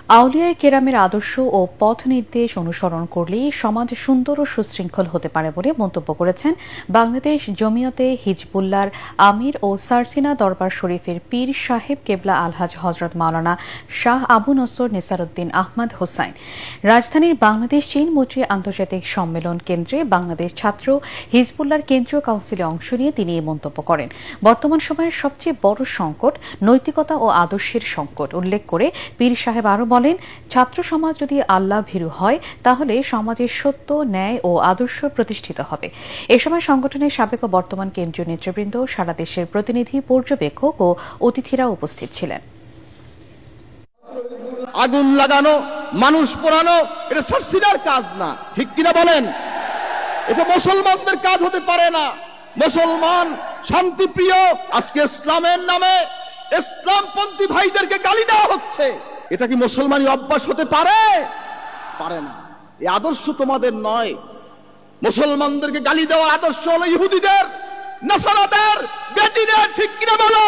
আউলিয়ায়ে কেরামের আদর্শ ও পথ নির্দেশ অনুসরণ করলেই সমাজ সুন্দর ও সুশৃঙ্খল হতে পারে বলে মন্তব্য করেছেন বাংলাদেশ জমিয়তে হিজবুল্লাহর আমির ও সারসিনা দরবার শরীফের পীর সাহেব কেবলা আলহাজ হজরত মাওলানা শাহ আবু নসর নেসারউদ্দিন আহমদ হোসাইন। রাজধানীর বাংলাদেশ চীন মৈত্রী আন্তর্জাতিক সম্মেলন কেন্দ্রে বাংলাদেশ ছাত্র হিজবুল্লাহর কেন্দ্রীয় কাউন্সিলে অংশ নিয়ে তিনি এই মন্তব্য করেন। বর্তমান সময়ের সবচেয়ে বড় সংকট নৈতিকতা ও আদর্শের সংকট উল্লেখ করে পীর সাহেব আরো বলেন, ছাত্র সমাজ যদি আল্লাহ ভীরু হয় তাহলে সমাজের সত্য, ন্যায় ও আদর্শ প্রতিষ্ঠিত হবে। এ সময় সংগঠনের সাবেক ও বর্তমান কেন্দ্রীয় নেতৃবৃন্দ, সারা দেশের প্রতিনিধি, পর্যবেক্ষক ও অতিথিরা উপস্থিত ছিলেন। আগুন লাগানো, মানুষ পোড়ানো এটা সারসিনার কাজ না, ঠিক কিনা বলেন? এটা মুসলমানদের কাজ হতে পারে না। মুসলমান শান্তিপ্রিয়, আজকে ইসলামের নামে ইসলামপন্থী ভাইদেরকে গালি দেওয়া হচ্ছে। এটা কি মুসলমানি অভ্যাস হতে পারে? পারে না। এই আদর্শ তোমাদের নয়। মুসলমানদেরকে গালি দেওয়ার আদর্শ হলো ইহুদিদের, নাসারাদের, বেদিনের, ঠিক কিনা বলো?